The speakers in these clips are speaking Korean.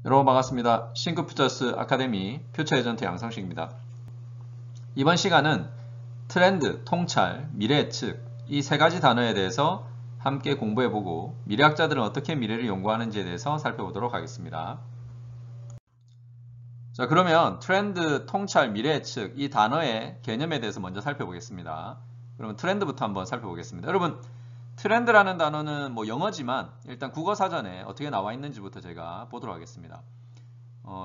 여러분 반갑습니다. 싱크퓨처스 아카데미 퓨처 에전트 양성식입니다. 이번 시간은 트렌드, 통찰, 미래 예측 이 세 가지 단어에 대해서 함께 공부해보고 미래학자들은 어떻게 미래를 연구하는지에 대해서 살펴보도록 하겠습니다. 자, 그러면 트렌드, 통찰, 미래 예측 이 단어의 개념에 대해서 먼저 살펴보겠습니다. 그러면 트렌드부터 한번 살펴보겠습니다. 여러분 트렌드라는 단어는 뭐 영어지만 일단 국어사전에 어떻게 나와 있는지부터 제가 보도록 하겠습니다.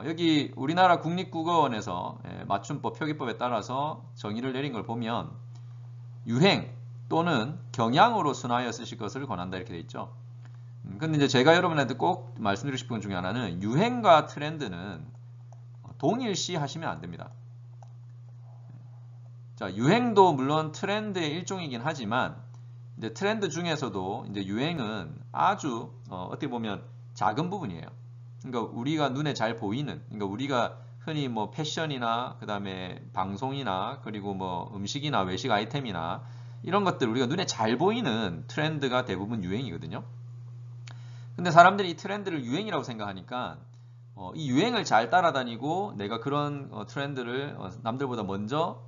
여기 우리나라 국립국어원에서 맞춤법 표기법에 따라서 정의를 내린 걸 보면 유행 또는 경향으로 순화하여 쓰실 것을 권한다 이렇게 돼 있죠. 근데 이제 제가 여러분한테 꼭 말씀드리고 싶은 것 중에 하나는 유행과 트렌드는 동일시 하시면 안 됩니다. 자, 유행도 물론 트렌드의 일종이긴 하지만 이제 트렌드 중에서도 이제 유행은 아주 어떻게 보면 작은 부분이에요. 그러니까 우리가 눈에 잘 보이는, 그러니까 우리가 흔히 뭐 패션이나 그 다음에 방송이나 그리고 뭐 음식이나 외식 아이템이나 이런 것들 우리가 눈에 잘 보이는 트렌드가 대부분 유행이거든요. 근데 사람들이 이 트렌드를 유행이라고 생각하니까 이 유행을 잘 따라다니고 내가 그런 트렌드를 남들보다 먼저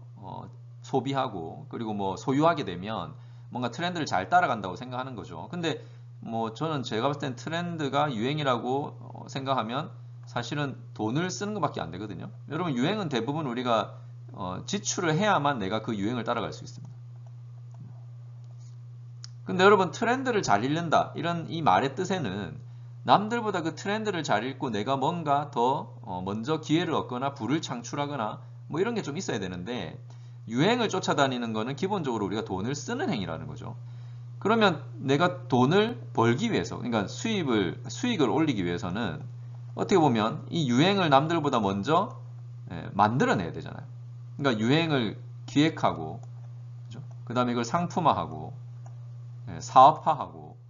소비하고 그리고 뭐 소유하게 되면 뭔가 트렌드를 잘 따라간다고 생각하는 거죠. 근데 뭐 저는 제가 봤을 땐 트렌드가 유행이라고 생각하면 사실은 돈을 쓰는 것밖에 안 되거든요. 여러분 유행은 대부분 우리가 지출을 해야만 내가 그 유행을 따라갈 수 있습니다. 근데 여러분 트렌드를 잘 읽는다 이런 이 말의 뜻에는 남들보다 그 트렌드를 잘 읽고 내가 뭔가 더 먼저 기회를 얻거나 부를 창출하거나 뭐 이런 게 좀 있어야 되는데 유행을 쫓아다니는 거는 기본적으로 우리가 돈을 쓰는 행위라는 거죠. 그러면 내가 돈을 벌기 위해서, 그러니까 수익을 올리기 위해서는 어떻게 보면 이 유행을 남들보다 먼저 만들어내야 되잖아요. 그러니까 유행을 기획하고, 그 다음에 이걸 상품화하고, 사업화하고.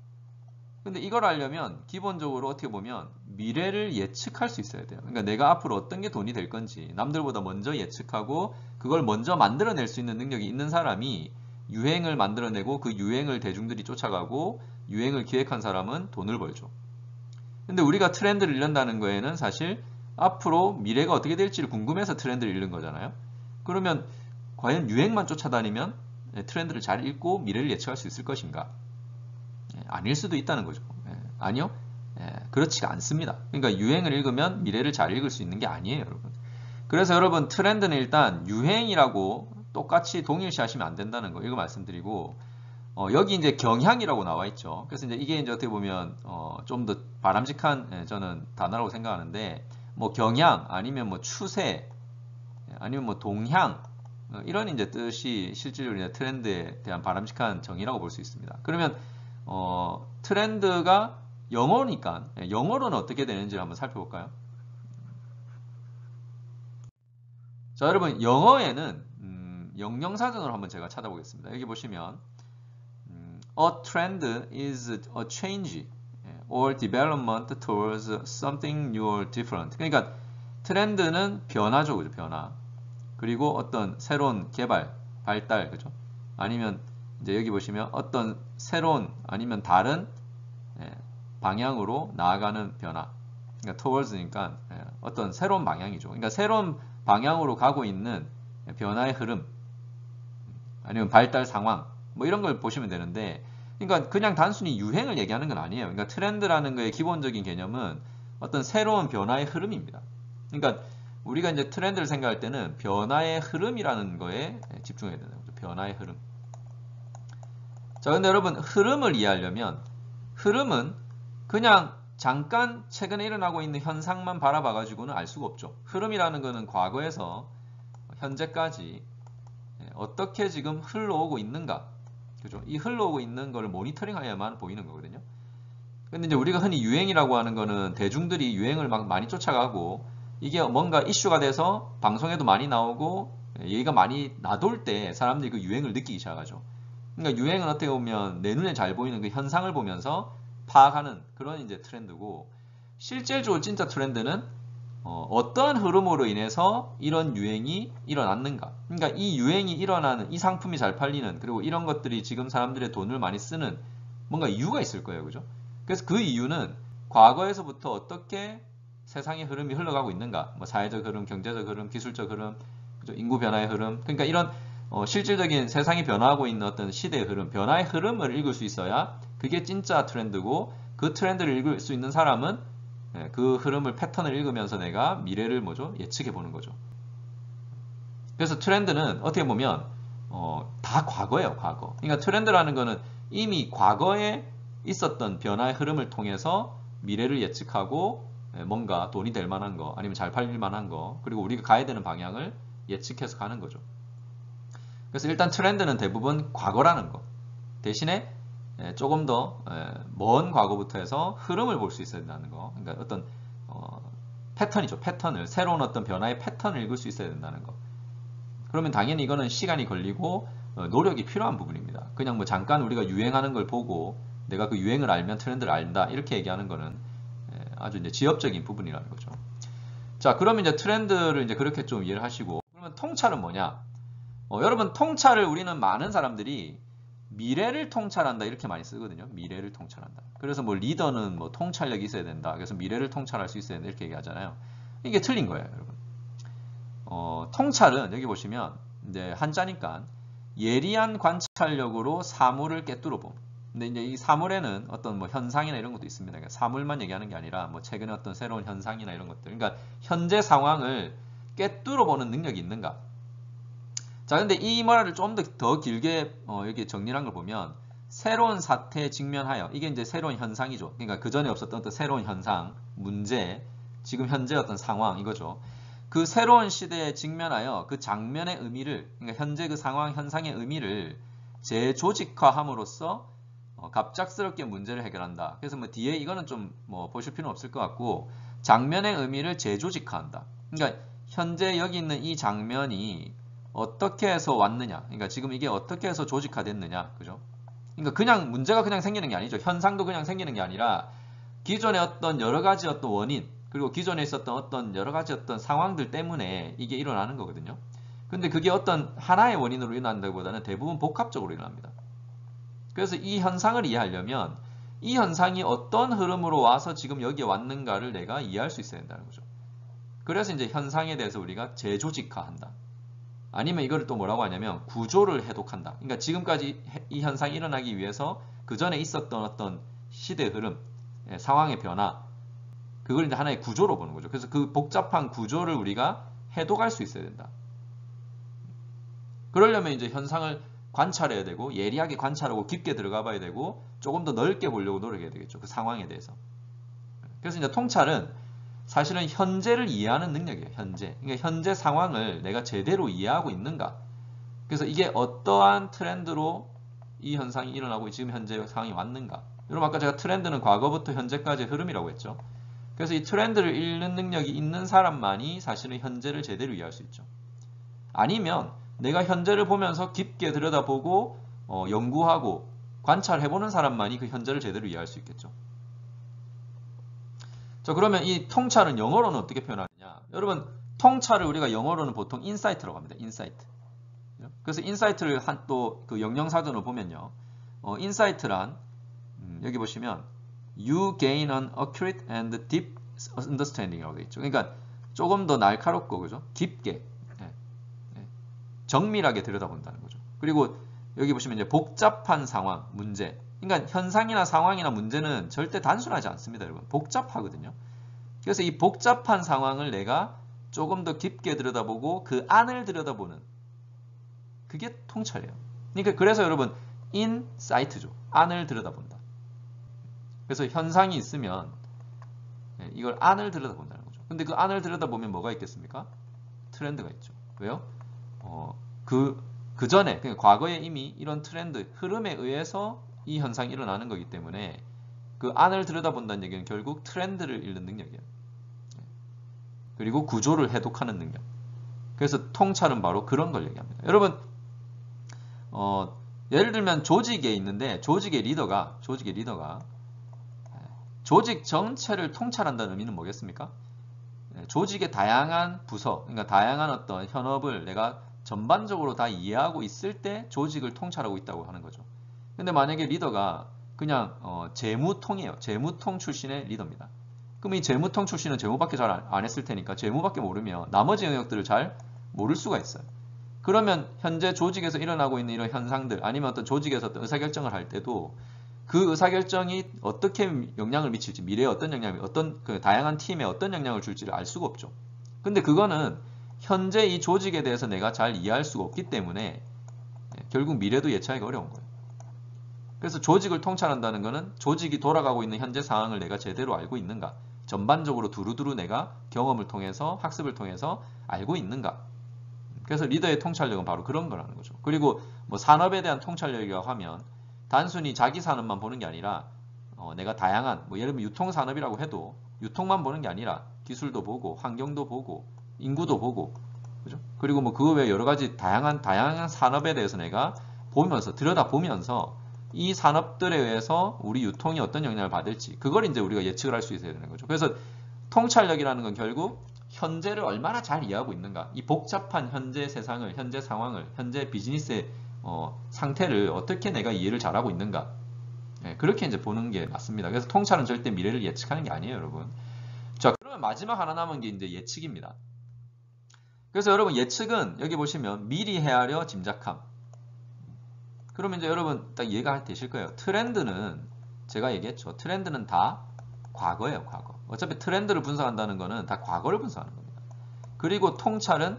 근데 이걸 하려면 기본적으로 어떻게 보면 미래를 예측할 수 있어야 돼요. 그러니까 내가 앞으로 어떤 게 돈이 될 건지 남들보다 먼저 예측하고 그걸 먼저 만들어낼 수 있는 능력이 있는 사람이 유행을 만들어내고 그 유행을 대중들이 쫓아가고 유행을 기획한 사람은 돈을 벌죠. 근데 우리가 트렌드를 읽는다는 거에는 사실 앞으로 미래가 어떻게 될지를 궁금해서 트렌드를 읽는 거잖아요. 그러면 과연 유행만 쫓아다니면 트렌드를 잘 읽고 미래를 예측할 수 있을 것인가? 아닐 수도 있다는 거죠. 아니요. 그렇지가 않습니다. 그러니까 유행을 읽으면 미래를 잘 읽을 수 있는 게 아니에요, 여러분. 그래서 여러분 트렌드는 일단 유행이라고 똑같이 동일시하시면 안 된다는 거 이거 말씀드리고 여기 이제 경향이라고 나와 있죠. 그래서 이제 이제 어떻게 보면 좀 더 바람직한 저는 단어라고 생각하는데 뭐 경향 아니면 뭐 추세 아니면 뭐 동향 이런 이제 뜻이 실질적으로 이제 트렌드에 대한 바람직한 정의라고 볼 수 있습니다. 그러면 트렌드가 영어니까 영어로는 어떻게 되는지 한번 살펴볼까요? 자, 여러분 영어에는 영영사전으로 한번 제가 찾아보겠습니다. 여기 보시면 a trend is a change or development towards something new or different. 그러니까 트렌드는 변화죠, 그죠? 변화. 그리고 어떤 새로운 개발, 발달, 그죠? 아니면 이제 여기 보시면 어떤 새로운 아니면 다른 방향으로 나아가는 변화. 그러니까 towards니까 어떤 새로운 방향이죠. 그러니까 새로운 방향으로 가고 있는 변화의 흐름 아니면 발달 상황 뭐 이런 걸 보시면 되는데 그러니까 그냥 단순히 유행을 얘기하는 건 아니에요. 그러니까 트렌드라는 거의 기본적인 개념은 어떤 새로운 변화의 흐름입니다. 그러니까 우리가 이제 트렌드를 생각할 때는 변화의 흐름이라는 거에 집중해야 되는 거죠. 변화의 흐름. 자, 근데 여러분 흐름을 이해하려면 흐름은 그냥 잠깐 최근에 일어나고 있는 현상만 바라봐 가지고는 알 수가 없죠. 흐름이라는 거는 과거에서 현재까지 어떻게 지금 흘러오고 있는가, 그죠? 이 흘러오고 있는 걸 모니터링해야만 보이는 거거든요. 근데 이제 우리가 흔히 유행이라고 하는 거는 대중들이 유행을 막 많이 쫓아가고 이게 뭔가 이슈가 돼서 방송에도 많이 나오고 얘기가 많이 나돌 때 사람들이 그 유행을 느끼기 시작하죠. 그러니까 유행은 어떻게 보면 내 눈에 잘 보이는 그 현상을 보면서 파악하는 그런 이제 트렌드고 실질적으로 진짜 트렌드는 어떠한 흐름으로 인해서 이런 유행이 일어났는가. 그러니까 이 유행이 일어나는, 이 상품이 잘 팔리는, 그리고 이런 것들이 지금 사람들의 돈을 많이 쓰는 뭔가 이유가 있을 거예요. 그죠? 그래서 그 이유는 과거에서부터 어떻게 세상의 흐름이 흘러가고 있는가? 뭐 사회적 흐름, 경제적 흐름, 기술적 흐름, 그죠? 인구 변화의 흐름. 그러니까 이런 실질적인 세상이 변화하고 있는 어떤 시대의 흐름, 변화의 흐름을 읽을 수 있어야 그게 진짜 트렌드고 그 트렌드를 읽을 수 있는 사람은 그 흐름을 패턴을 읽으면서 내가 미래를 뭐죠? 예측해 보는 거죠. 그래서 트렌드는 어떻게 보면 다 과거예요, 과거. 그러니까 트렌드라는 거는 이미 과거에 있었던 변화의 흐름을 통해서 미래를 예측하고 뭔가 돈이 될 만한 거, 아니면 잘 팔릴 만한 거, 그리고 우리가 가야 되는 방향을 예측해서 가는 거죠. 그래서 일단 트렌드는 대부분 과거라는 거. 대신에 조금 더 먼 과거부터 해서 흐름을 볼 수 있어야 된다는 거. 그러니까 어떤 패턴이죠. 패턴을, 새로운 어떤 변화의 패턴을 읽을 수 있어야 된다는 거. 그러면 당연히 이거는 시간이 걸리고 노력이 필요한 부분입니다. 그냥 뭐 잠깐 우리가 유행하는 걸 보고 내가 그 유행을 알면 트렌드를 안다 이렇게 얘기하는 거는 아주 이제 지엽적인 부분이라는 거죠. 자, 그러면 이제 트렌드를 이제 그렇게 좀 이해를 하시고, 그러면 통찰은 뭐냐? 여러분, 통찰을 우리는 많은 사람들이 미래를 통찰한다 이렇게 많이 쓰거든요. 미래를 통찰한다. 그래서 뭐 리더는 뭐 통찰력이 있어야 된다. 그래서 미래를 통찰할 수 있어야 된다 이렇게 얘기하잖아요. 이게 틀린 거예요, 여러분. 통찰은 여기 보시면 이제 한자니까 예리한 관찰력으로 사물을 꿰뚫어 봄. 근데 이제 이 사물에는 어떤 뭐 현상이나 이런 것도 있습니다. 그러니까 사물만 얘기하는 게 아니라 뭐 최근에 어떤 새로운 현상이나 이런 것들. 그러니까 현재 상황을 꿰뚫어 보는 능력이 있는가? 자, 근데 이 말을 좀 더 길게 여기 정리한 걸 보면 새로운 사태에 직면하여, 이게 이제 새로운 현상이죠. 그러니까 그 전에 없었던 어떤 새로운 현상, 문제, 지금 현재 어떤 상황 이거죠. 그 새로운 시대에 직면하여 그 장면의 의미를, 그러니까 현재 그 상황, 현상의 의미를 재조직화함으로써 갑작스럽게 문제를 해결한다. 그래서 뭐 뒤에 이거는 좀 뭐 보실 필요는 없을 것 같고, 장면의 의미를 재조직화한다. 그러니까 현재 여기 있는 이 장면이 어떻게 해서 왔느냐, 그러니까 지금 이게 어떻게 해서 조직화됐느냐, 그죠? 그러니까 그냥 문제가 그냥 생기는 게 아니죠. 현상도 그냥 생기는 게 아니라 기존의 어떤 여러 가지 어떤 원인, 그리고 기존에 있었던 어떤 여러 가지 어떤 상황들 때문에 이게 일어나는 거거든요. 근데 그게 어떤 하나의 원인으로 일어난다기보다는 대부분 복합적으로 일어납니다. 그래서 이 현상을 이해하려면 이 현상이 어떤 흐름으로 와서 지금 여기에 왔는가를 내가 이해할 수 있어야 된다는 거죠. 그래서 이제 현상에 대해서 우리가 재조직화한다. 아니면 이거를 또 뭐라고 하냐면 구조를 해독한다. 그러니까 지금까지 이 현상이 일어나기 위해서 그 전에 있었던 어떤 시대 흐름, 상황의 변화, 그걸 이제 하나의 구조로 보는 거죠. 그래서 그 복잡한 구조를 우리가 해독할 수 있어야 된다. 그러려면 이제 현상을 관찰해야 되고, 예리하게 관찰하고 깊게 들어가 봐야 되고, 조금 더 넓게 보려고 노력해야 되겠죠. 그 상황에 대해서. 그래서 이제 통찰은 사실은 현재를 이해하는 능력이에요. 현재. 그러니까 현재 상황을 내가 제대로 이해하고 있는가. 그래서 이게 어떠한 트렌드로 이 현상이 일어나고 지금 현재 상황이 왔는가. 여러분 아까 제가 트렌드는 과거부터 현재까지의 흐름이라고 했죠. 그래서 이 트렌드를 읽는 능력이 있는 사람만이 사실은 현재를 제대로 이해할 수 있죠. 아니면 내가 현재를 보면서 깊게 들여다보고 연구하고 관찰해보는 사람만이 그 현재를 제대로 이해할 수 있겠죠. 자, 그러면 이 통찰은 영어로는 어떻게 표현하느냐? 여러분, 통찰을 우리가 영어로는 보통 인사이트라고 합니다. 인사이트. 그래서 인사이트를 또 그 영영사전을 보면요. 인사이트란 여기 보시면 You gain an accurate and deep understanding이라고 되어 있죠. 그러니까 조금 더 날카롭고 그죠? 깊게 정밀하게 들여다본다는 거죠. 그리고 여기 보시면 이제 복잡한 상황, 문제. 그러니까 현상이나 상황이나 문제는 절대 단순하지 않습니다, 여러분. 복잡하거든요. 그래서 이 복잡한 상황을 내가 조금 더 깊게 들여다보고 그 안을 들여다보는 그게 통찰이에요. 그러니까 그래서 여러분 인사이트죠. 안을 들여다본다. 그래서 현상이 있으면 이걸 안을 들여다본다는 거죠. 근데 그 안을 들여다보면 뭐가 있겠습니까? 트렌드가 있죠. 왜요? 그 전에, 그러니까 과거에 이미 이런 트렌드, 흐름에 의해서 이 현상이 일어나는 거기 때문에 그 안을 들여다본다는 얘기는 결국 트렌드를 읽는 능력이에요. 그리고 구조를 해독하는 능력. 그래서 통찰은 바로 그런 걸 얘기합니다. 여러분, 예를 들면 조직에 있는데 조직의 리더가 조직 전체를 통찰한다는 의미는 뭐겠습니까? 조직의 다양한 부서, 그러니까 다양한 어떤 현업을 내가 전반적으로 다 이해하고 있을 때 조직을 통찰하고 있다고 하는 거죠. 근데 만약에 리더가 그냥 재무통이에요. 재무통 출신의 리더입니다. 그럼 이 재무통 출신은 재무밖에 잘 안 했을 테니까 재무밖에 모르면 나머지 영역들을 잘 모를 수가 있어요. 그러면 현재 조직에서 일어나고 있는 이런 현상들 아니면 어떤 조직에서 어떤 의사결정을 할 때도 그 의사결정이 어떻게 영향을 미칠지 미래에 어떤 영향이 어떤 그 다양한 팀에 어떤 영향을 줄지를 알 수가 없죠. 근데 그거는 현재 이 조직에 대해서 내가 잘 이해할 수가 없기 때문에 결국 미래도 예측하기가 어려운 거예요. 그래서 조직을 통찰한다는 것은 조직이 돌아가고 있는 현재 상황을 내가 제대로 알고 있는가, 전반적으로 두루두루 내가 경험을 통해서 학습을 통해서 알고 있는가. 그래서 리더의 통찰력은 바로 그런 거라는 거죠. 그리고 뭐 산업에 대한 통찰력이라고 하면 단순히 자기 산업만 보는 게 아니라 내가 다양한 뭐 예를 들면 유통산업이라고 해도 유통만 보는 게 아니라 기술도 보고 환경도 보고 인구도 보고 그죠? 그리고 뭐 그 외에 여러 가지 다양한 산업에 대해서 내가 보면서 들여다보면서 이 산업들에 의해서 우리 유통이 어떤 영향을 받을지 그걸 이제 우리가 예측을 할 수 있어야 되는 거죠. 그래서 통찰력이라는 건 결국 현재를 얼마나 잘 이해하고 있는가, 이 복잡한 현재 세상을, 현재 상황을, 현재 비즈니스의 상태를 어떻게 내가 이해를 잘하고 있는가, 그렇게 이제 보는 게 맞습니다. 그래서 통찰은 절대 미래를 예측하는 게 아니에요, 여러분. 자, 그러면 마지막 하나 남은 게 이제 예측입니다. 그래서 여러분 예측은 여기 보시면 미리 헤아려 짐작함. 그러면 이제 여러분 딱 이해가 되실 거예요. 트렌드는 제가 얘기했죠. 트렌드는 다 과거예요, 과거. 어차피 트렌드를 분석한다는 거는 다 과거를 분석하는 겁니다. 그리고 통찰은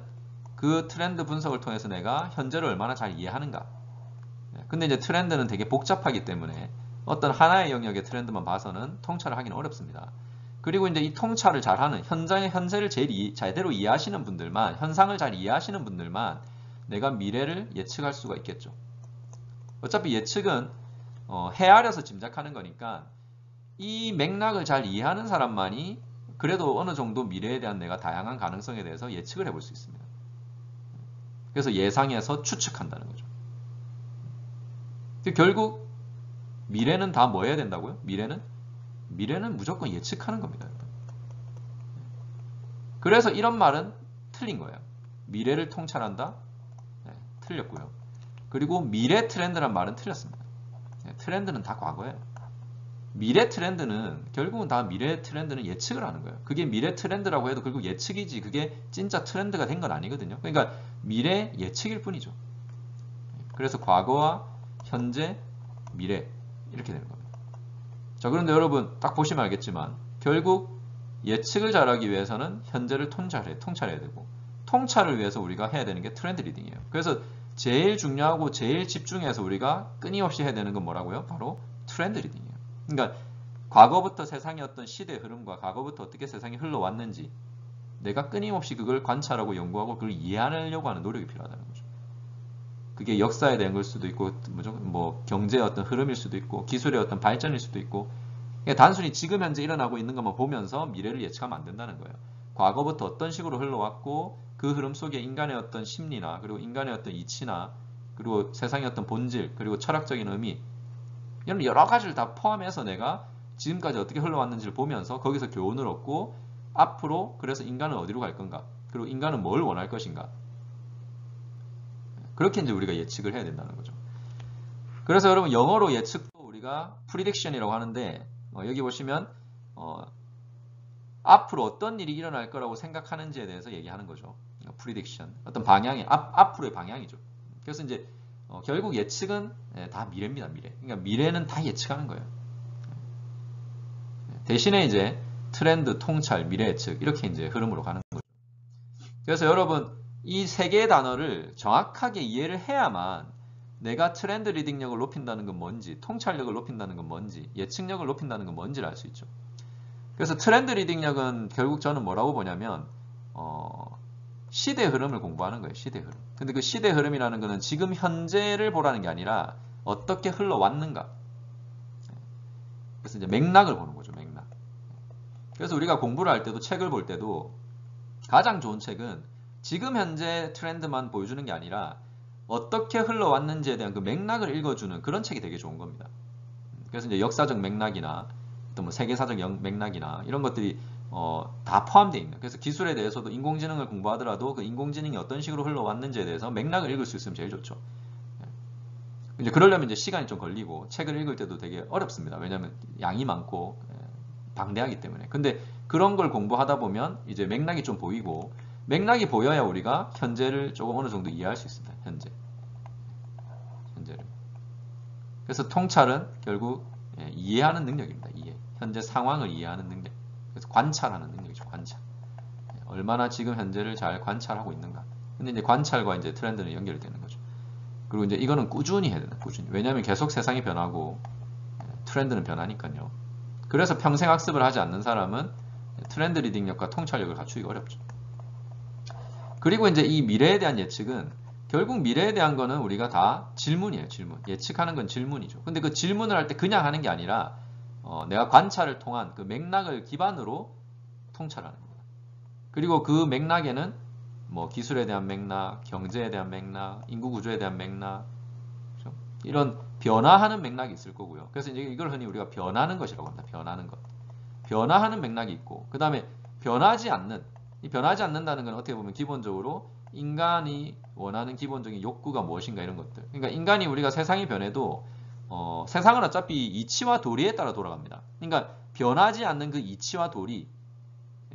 그 트렌드 분석을 통해서 내가 현재를 얼마나 잘 이해하는가. 근데 이제 트렌드는 되게 복잡하기 때문에 어떤 하나의 영역의 트렌드만 봐서는 통찰을 하기는 어렵습니다. 그리고 이제 이 통찰을 잘하는 현재를 제대로 이해하시는 분들만, 현상을 잘 이해하시는 분들만 내가 미래를 예측할 수가 있겠죠. 어차피 예측은 헤아려서 짐작하는 거니까 이 맥락을 잘 이해하는 사람만이 그래도 어느 정도 미래에 대한 내가 다양한 가능성에 대해서 예측을 해볼 수 있습니다. 그래서 예상해서 추측한다는 거죠. 결국 미래는 다 뭐 해야 된다고요? 미래는 무조건 예측하는 겁니다. 그래서 이런 말은 틀린 거예요. 미래를 통찰한다? 네, 틀렸고요. 그리고 미래 트렌드란 말은 틀렸습니다. 트렌드는 다 과거예요. 미래 트렌드는 결국은 다 미래 트렌드는 예측을 하는 거예요. 그게 미래 트렌드라고 해도 결국 예측이지 그게 진짜 트렌드가 된 건 아니거든요. 그러니까 미래 예측일 뿐이죠. 그래서 과거와 현재, 미래 이렇게 되는 겁니다. 자, 그런데 여러분 딱 보시면 알겠지만 결국 예측을 잘하기 위해서는 현재를 통찰해야 되고 통찰을 위해서 우리가 해야 되는 게 트렌드 리딩이에요. 그래서 제일 중요하고 제일 집중해서 우리가 끊임없이 해야 되는 건 뭐라고요? 바로 트렌드 리딩이에요. 그러니까 과거부터 세상의 어떤 시대 흐름과 과거부터 어떻게 세상이 흘러왔는지 내가 끊임없이 그걸 관찰하고 연구하고 그걸 이해하려고 하는 노력이 필요하다는 거죠. 그게 역사에 대한 걸 수도 있고 뭐 경제의 어떤 흐름일 수도 있고 기술의 어떤 발전일 수도 있고 단순히 지금 현재 일어나고 있는 것만 보면서 미래를 예측하면 안 된다는 거예요. 과거부터 어떤 식으로 흘러왔고 그 흐름 속에 인간의 어떤 심리나 그리고 인간의 어떤 이치나 그리고 세상의 어떤 본질 그리고 철학적인 의미 이런 여러 가지를 다 포함해서 내가 지금까지 어떻게 흘러왔는지를 보면서 거기서 교훈을 얻고 앞으로 그래서 인간은 어디로 갈 건가 그리고 인간은 뭘 원할 것인가 그렇게 이제 우리가 예측을 해야 된다는 거죠. 그래서 여러분 영어로 예측도 우리가 prediction이라고 하는데 여기 보시면 앞으로 어떤 일이 일어날 거라고 생각하는지에 대해서 얘기하는 거죠. prediction 어떤 방향이 앞으로의 방향이죠. 그래서 이제 결국 예측은 다 미래입니다. 미래. 그러니까 미래는 다 예측하는 거예요. 대신에 이제 트렌드, 통찰, 미래 예측 이렇게 이제 흐름으로 가는 거죠. 그래서 여러분 이 세 개의 단어를 정확하게 이해를 해야만 내가 트렌드 리딩력을 높인다는 건 뭔지, 통찰력을 높인다는 건 뭔지, 예측력을 높인다는 건 뭔지를 알 수 있죠. 그래서 트렌드 리딩력은 결국 저는 뭐라고 보냐면 시대 흐름을 공부하는 거예요. 시대 흐름. 근데 그 시대 흐름이라는 거는 지금 현재를 보라는 게 아니라 어떻게 흘러왔는가. 그래서 이제 맥락을 보는 거죠. 맥락. 그래서 우리가 공부를 할 때도 책을 볼 때도 가장 좋은 책은 지금 현재 트렌드만 보여주는 게 아니라 어떻게 흘러왔는지에 대한 그 맥락을 읽어주는 그런 책이 되게 좋은 겁니다. 그래서 이제 역사적 맥락이나 또 뭐 세계사적 맥락이나 이런 것들이 다 포함되어 있는. 그래서 기술에 대해서도 인공지능을 공부하더라도 그 인공지능이 어떤 식으로 흘러왔는지에 대해서 맥락을 읽을 수 있으면 제일 좋죠. 이제 그러려면 이제 시간이 좀 걸리고 책을 읽을 때도 되게 어렵습니다. 왜냐하면 양이 많고 방대하기 때문에. 근데 그런 걸 공부하다 보면 이제 맥락이 좀 보이고 맥락이 보여야 우리가 현재를 조금 어느 정도 이해할 수 있습니다. 현재를. 그래서 통찰은 결국 이해하는 능력입니다. 이해. 현재 상황을 이해하는 능력. 그래서 관찰하는 능력이죠. 관찰. 얼마나 지금 현재를 잘 관찰하고 있는가. 근데 이제 관찰과 이제 트렌드는 연결이 되는 거죠. 그리고 이제 이거는 꾸준히 해야 된다. 꾸준히. 왜냐하면 계속 세상이 변하고 트렌드는 변하니까요. 그래서 평생 학습을 하지 않는 사람은 트렌드 리딩력과 통찰력을 갖추기가 어렵죠. 그리고 이제 이 미래에 대한 예측은 결국 미래에 대한 거는 우리가 다 질문이에요. 질문. 예측하는 건 질문이죠. 근데 그 질문을 할 때 그냥 하는 게 아니라 내가 관찰을 통한 그 맥락을 기반으로 통찰하는 겁니다. 그리고 그 맥락에는 뭐 기술에 대한 맥락, 경제에 대한 맥락, 인구 구조에 대한 맥락, 그렇죠? 이런 변화하는 맥락이 있을 거고요. 그래서 이제 이걸 흔히 우리가 변하는 것이라고 합니다. 변하는 것. 변화하는 맥락이 있고, 그 다음에 변하지 않는, 이 변하지 않는다는 건 어떻게 보면 기본적으로 인간이 원하는 기본적인 욕구가 무엇인가 이런 것들. 그러니까 인간이 우리가 세상이 변해도 세상은 어차피 이치와 도리에 따라 돌아갑니다. 그러니까 변하지 않는 그 이치와 도리,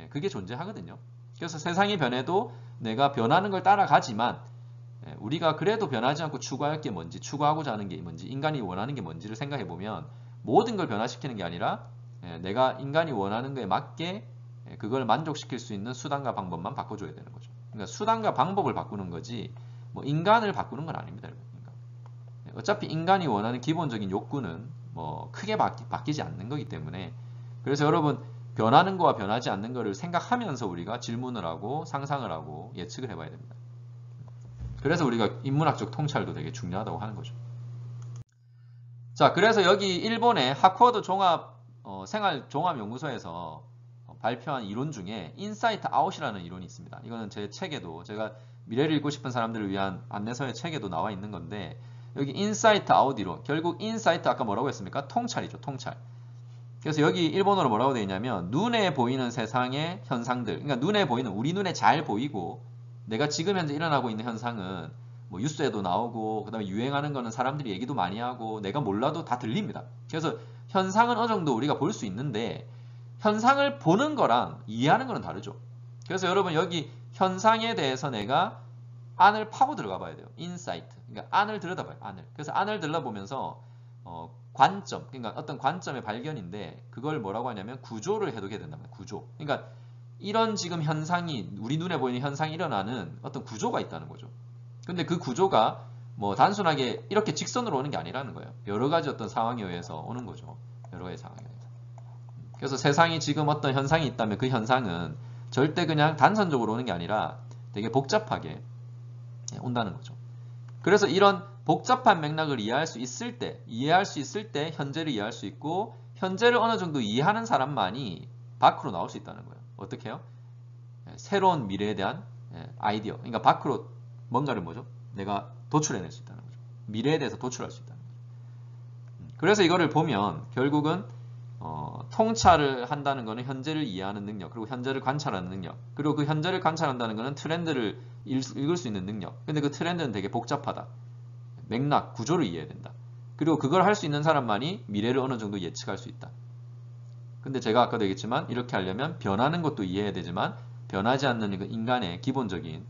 그게 존재하거든요. 그래서 세상이 변해도 내가 변하는 걸 따라가지만 우리가 그래도 변하지 않고 추구할 게 뭔지, 추구하고자 하는 게 뭔지, 인간이 원하는 게 뭔지를 생각해 보면 모든 걸 변화시키는 게 아니라 내가 인간이 원하는 거에 맞게 그걸 만족시킬 수 있는 수단과 방법만 바꿔줘야 되는 거죠. 그러니까 수단과 방법을 바꾸는 거지 뭐 인간을 바꾸는 건 아닙니다. 그러니까 어차피 인간이 원하는 기본적인 욕구는 뭐 크게 바뀌지 않는 거기 때문에 그래서 여러분 변하는 거와 변하지 않는 거를 생각하면서 우리가 질문을 하고 상상을 하고 예측을 해봐야 됩니다. 그래서 우리가 인문학적 통찰도 되게 중요하다고 하는 거죠. 자, 그래서 여기 일본의 하버드 생활종합연구소에서 발표한 이론 중에 인사이트 아웃이라는 이론이 있습니다. 이거는 제 책에도 제가 미래를 읽고 싶은 사람들을 위한 안내서의 책에도 나와 있는 건데 여기 인사이트 아웃 이론, 결국 인사이트 아까 뭐라고 했습니까? 통찰이죠. 통찰. 그래서 여기 일본어로 뭐라고 되어 있냐면 눈에 보이는 세상의 현상들, 그러니까 눈에 보이는 우리 눈에 잘 보이고 내가 지금 현재 일어나고 있는 현상은 뭐 뉴스에도 나오고 그다음에 유행하는 거는 사람들이 얘기도 많이 하고 내가 몰라도 다 들립니다. 그래서 현상은 어느 정도 우리가 볼 수 있는데 현상을 보는 거랑 이해하는 거는 다르죠. 그래서 여러분 여기 현상에 대해서 내가 안을 파고 들어가 봐야 돼요. 인사이트. 그러니까 안을 들여다봐요. 안을. 그래서 안을 들여다보면서 관점, 그러니까 어떤 관점의 발견인데 그걸 뭐라고 하냐면 구조를 해두게 된답니다. 구조. 그러니까 이런 지금 현상이 우리 눈에 보이는 현상이 일어나는 어떤 구조가 있다는 거죠. 근데 그 구조가 뭐 단순하게 이렇게 직선으로 오는 게 아니라는 거예요. 여러 가지 어떤 상황에 의해서 오는 거죠. 여러 가지 상황에 의해서. 그래서 세상이 지금 어떤 현상이 있다면 그 현상은 절대 그냥 단선적으로 오는 게 아니라 되게 복잡하게 온다는 거죠. 그래서 이런 복잡한 맥락을 이해할 수 있을 때 현재를 이해할 수 있고 현재를 어느 정도 이해하는 사람만이 밖으로 나올 수 있다는 거예요. 어떻게 해요? 새로운 미래에 대한 아이디어. 그러니까 밖으로 뭔가를 뭐죠? 내가 도출해낼 수 있다는 거죠. 미래에 대해서 도출할 수 있다는 거죠. 그래서 이거를 보면 결국은 통찰을 한다는 거는 현재를 이해하는 능력, 그리고 현재를 관찰하는 능력, 그리고 그 현재를 관찰한다는 거는 트렌드를 읽을 수 있는 능력. 근데 그 트렌드는 되게 복잡하다. 맥락, 구조를 이해해야 된다. 그리고 그걸 할 수 있는 사람만이 미래를 어느 정도 예측할 수 있다. 근데 제가 아까도 얘기했지만 이렇게 하려면 변하는 것도 이해해야 되지만 변하지 않는 그 인간의 기본적인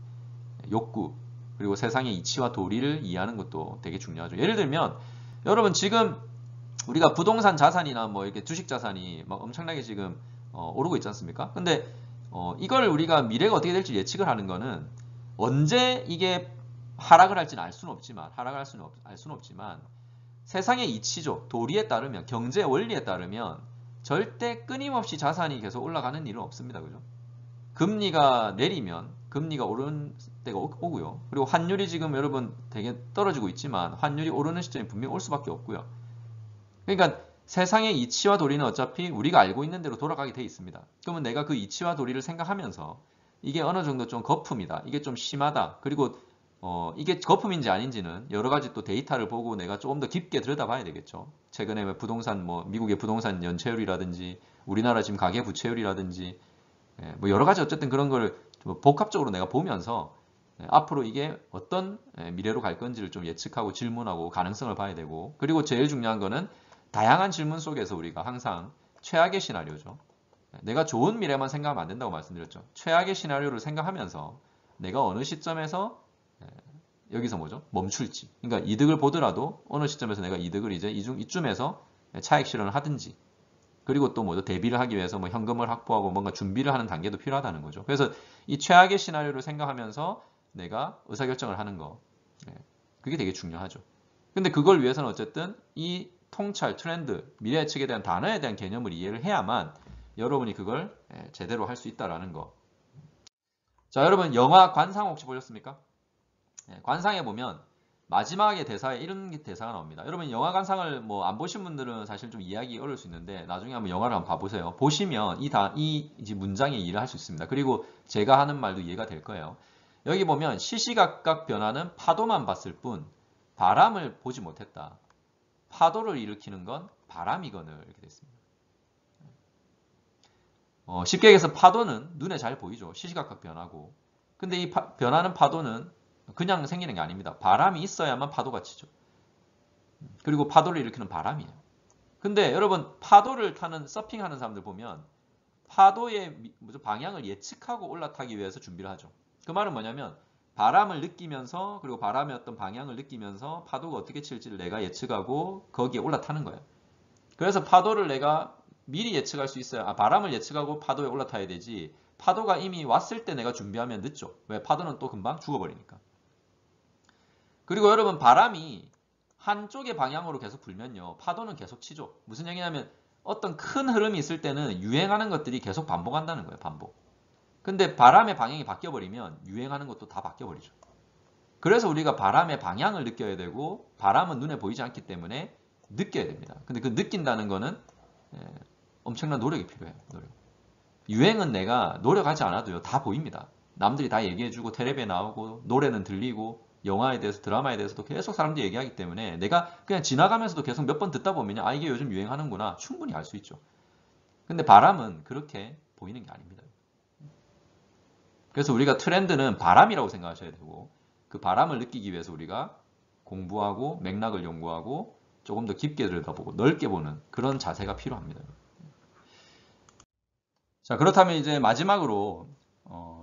욕구, 그리고 세상의 이치와 도리를 이해하는 것도 되게 중요하죠. 예를 들면 여러분 지금 우리가 부동산 자산이나 뭐 이렇게 주식 자산이 막 엄청나게 지금 오르고 있지 않습니까? 근데 이걸 우리가 미래가 어떻게 될지 예측을 하는 거는 언제 이게 하락을 할지는 알 수는 없지만 알 수는 없지만 세상의 이치죠. 도리에 따르면 경제 원리에 따르면 절대 끊임없이 자산이 계속 올라가는 일은 없습니다. 그죠? 금리가 내리면 금리가 오르는 때가 오고요. 그리고 환율이 지금 여러분 되게 떨어지고 있지만 환율이 오르는 시점이 분명히 올 수밖에 없고요. 그러니까 세상의 이치와 도리는 어차피 우리가 알고 있는 대로 돌아가게 돼 있습니다. 그러면 내가 그 이치와 도리를 생각하면서 이게 어느 정도 좀 거품이다. 이게 좀 심하다. 그리고 이게 거품인지 아닌지는 여러 가지 또 데이터를 보고 내가 조금 더 깊게 들여다봐야 되겠죠. 최근에 부동산 미국의 부동산 연체율이라든지 우리나라 지금 가계 부채율이라든지 뭐 여러 가지 어쨌든 그런 걸 복합적으로 내가 보면서 앞으로 이게 어떤 미래로 갈 건지를 좀 예측하고 질문하고 가능성을 봐야 되고 그리고 제일 중요한 거는 다양한 질문 속에서 우리가 항상 최악의 시나리오죠. 내가 좋은 미래만 생각하면 안 된다고 말씀드렸죠. 최악의 시나리오를 생각하면서 내가 어느 시점에서 여기서 뭐죠? 멈출지. 그러니까 이득을 보더라도 어느 시점에서 내가 이득을 이제 이쯤에서 차익 실현을 하든지, 그리고 또 뭐죠? 대비를 하기 위해서 뭐 현금을 확보하고 뭔가 준비를 하는 단계도 필요하다는 거죠. 그래서 이 최악의 시나리오를 생각하면서 내가 의사결정을 하는 거, 그게 되게 중요하죠. 근데 그걸 위해서는 어쨌든 이 통찰, 트렌드, 미래 예측에 대한 단어에 대한 개념을 이해를 해야만 여러분이 그걸 제대로 할 수 있다라는 거. 자, 여러분 영화 관상 혹시 보셨습니까? 관상에 보면 마지막에 대사에 이런 대사가 나옵니다. 여러분 영화 관상을 뭐 안 보신 분들은 사실 좀 이해하기 어려울 수 있는데 나중에 한번 영화를 한번 봐보세요. 보시면 이 이제 문장의 이해를 할 수 있습니다. 그리고 제가 하는 말도 이해가 될 거예요. 여기 보면 시시각각 변하는 파도만 봤을 뿐 바람을 보지 못했다. 파도를 일으키는 건 바람이거늘 이렇게 되어 있습니다. 쉽게 얘기해서 파도는 눈에 잘 보이죠. 시시각각 변하고. 근데 이 변하는 파도는 그냥 생기는 게 아닙니다. 바람이 있어야만 파도가 치죠. 그리고 파도를 일으키는 바람이에요. 근데 여러분 파도를 타는 서핑하는 사람들 보면 파도의 방향을 예측하고 올라타기 위해서 준비를 하죠. 그 말은 뭐냐면 바람을 느끼면서 그리고 바람의 어떤 방향을 느끼면서 파도가 어떻게 칠지를 내가 예측하고 거기에 올라타는 거예요. 그래서 파도를 내가 미리 예측할 수 있어야 바람을 예측하고 파도에 올라타야 되지 파도가 이미 왔을 때 내가 준비하면 늦죠. 왜? 파도는 또 금방 죽어버리니까. 그리고 여러분 바람이 한쪽의 방향으로 계속 불면요. 파도는 계속 치죠. 무슨 얘기냐면 어떤 큰 흐름이 있을 때는 유행하는 것들이 계속 반복한다는 거예요. 반복. 근데 바람의 방향이 바뀌어버리면 유행하는 것도 다 바뀌어버리죠. 그래서 우리가 바람의 방향을 느껴야 되고 바람은 눈에 보이지 않기 때문에 느껴야 됩니다. 근데 그 느낀다는 거는 엄청난 노력이 필요해요. 노력. 유행은 내가 노력하지 않아도요. 다 보입니다. 남들이 다 얘기해주고 텔레비에 나오고 노래는 들리고 영화에 대해서 드라마에 대해서도 계속 사람들이 얘기하기 때문에 내가 그냥 지나가면서도 계속 몇 번 듣다 보면 이게 요즘 유행하는구나 충분히 알 수 있죠. 근데 바람은 그렇게 보이는 게 아닙니다. 그래서 우리가 트렌드는 바람이라고 생각하셔야 되고 그 바람을 느끼기 위해서 우리가 공부하고 맥락을 연구하고 조금 더 깊게 들여다보고 넓게 보는 그런 자세가 필요합니다. 자, 그렇다면 이제 마지막으로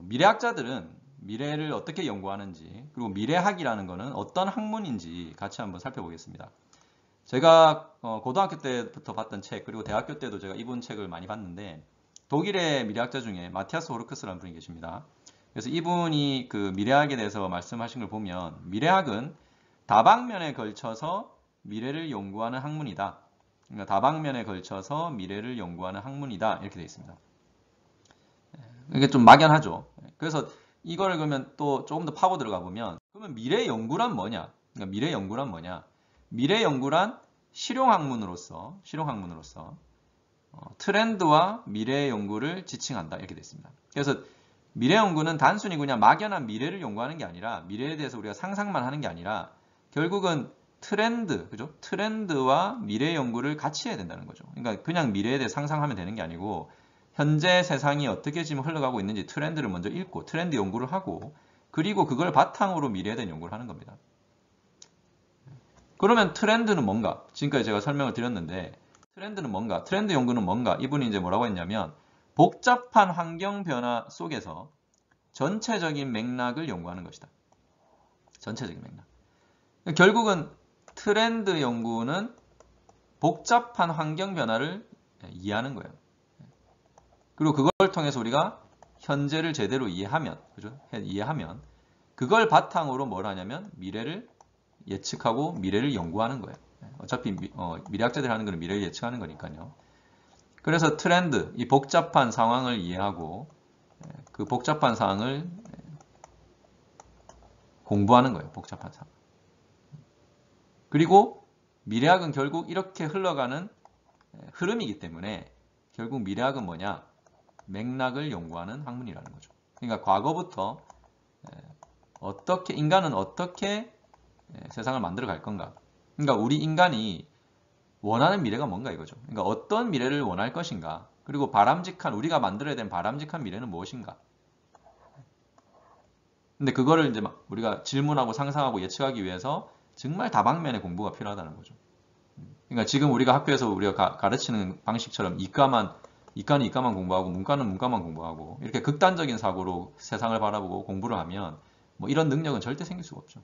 미래학자들은 미래를 어떻게 연구하는지 그리고 미래학이라는 것은 어떤 학문인지 같이 한번 살펴보겠습니다. 제가 고등학교 때부터 봤던 책 그리고 대학교 때도 제가 이분 책을 많이 봤는데 독일의 미래학자 중에 마티아스 호르크스라는 분이 계십니다. 그래서 이분이 그 미래학에 대해서 말씀하신 걸 보면 미래학은 다방면에 걸쳐서 미래를 연구하는 학문이다. 그러니까 다방면에 걸쳐서 미래를 연구하는 학문이다. 이렇게 되어 있습니다. 이게 좀 막연하죠. 그래서 이걸 그러면 또 조금 더 파고 들어가 보면 그러면 미래 연구란 뭐냐? 그러니까 미래 연구란 뭐냐? 미래 연구란 실용학문으로서 트렌드와 미래 연구를 지칭한다. 이렇게 되어 있습니다. 그래서 미래 연구는 단순히 그냥 막연한 미래를 연구하는 게 아니라 미래에 대해서 우리가 상상만 하는 게 아니라 결국은 트렌드, 그죠? 트렌드와 미래 연구를 같이 해야 된다는 거죠. 그러니까 그냥 미래에 대해 상상하면 되는 게 아니고 현재 세상이 어떻게 지금 흘러가고 있는지 트렌드를 먼저 읽고 트렌드 연구를 하고 그리고 그걸 바탕으로 미래에 대한 연구를 하는 겁니다. 그러면 트렌드는 뭔가? 지금까지 제가 설명을 드렸는데 트렌드는 뭔가? 트렌드 연구는 뭔가? 이분이 이제 뭐라고 했냐면 복잡한 환경 변화 속에서 전체적인 맥락을 연구하는 것이다. 전체적인 맥락. 결국은 트렌드 연구는 복잡한 환경 변화를 이해하는 거예요. 그리고 그걸 통해서 우리가 현재를 제대로 이해하면, 그죠? 이해하면 그걸 바탕으로 뭘 하냐면 미래를 예측하고 미래를 연구하는 거예요. 어차피 미래학자들이 하는 거는 미래를 예측하는 거니까요. 그래서 트렌드, 이 복잡한 상황을 이해하고 그 복잡한 상황을 공부하는 거예요. 복잡한 상황. 그리고 미래학은 결국 이렇게 흘러가는 흐름이기 때문에 결국 미래학은 뭐냐? 맥락을 연구하는 학문이라는 거죠. 그러니까 과거부터 인간은 어떻게 세상을 만들어 갈 건가? 그러니까 우리 인간이 원하는 미래가 뭔가 이거죠. 그러니까 어떤 미래를 원할 것인가? 그리고 우리가 만들어야 되는 바람직한 미래는 무엇인가? 근데 그거를 이제 막 우리가 질문하고 상상하고 예측하기 위해서 정말 다방면의 공부가 필요하다는 거죠. 그러니까 지금 우리가 학교에서 우리가 가르치는 방식처럼 이과는 이과만 공부하고 문과는 문과만 공부하고 이렇게 극단적인 사고로 세상을 바라보고 공부를 하면 뭐 이런 능력은 절대 생길 수가 없죠.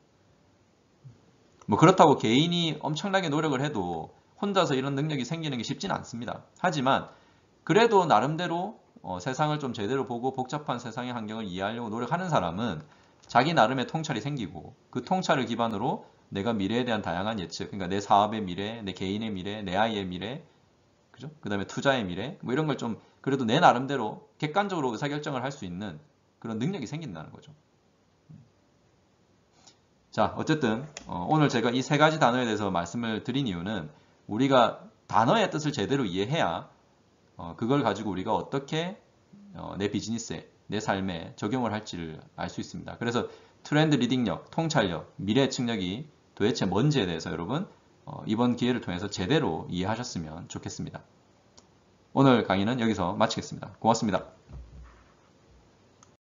뭐 그렇다고 개인이 엄청나게 노력을 해도 혼자서 이런 능력이 생기는 게 쉽지는 않습니다. 하지만 그래도 나름대로 세상을 좀 제대로 보고 복잡한 세상의 환경을 이해하려고 노력하는 사람은 자기 나름의 통찰이 생기고 그 통찰을 기반으로 내가 미래에 대한 다양한 예측, 그러니까 내 사업의 미래, 내 개인의 미래, 내 아이의 미래, 그죠? 그 다음에 투자의 미래, 뭐 이런 걸 좀 그래도 내 나름대로 객관적으로 의사결정을 할 수 있는 그런 능력이 생긴다는 거죠. 자, 어쨌든 오늘 제가 이 세 가지 단어에 대해서 말씀을 드린 이유는 우리가 단어의 뜻을 제대로 이해해야 그걸 가지고 우리가 어떻게 내 비즈니스에, 내 삶에 적용을 할지를 알 수 있습니다. 그래서 트렌드 리딩력, 통찰력, 미래 예측력이 도대체 뭔지에 대해서 여러분 이번 기회를 통해서 제대로 이해하셨으면 좋겠습니다. 오늘 강의는 여기서 마치겠습니다. 고맙습니다.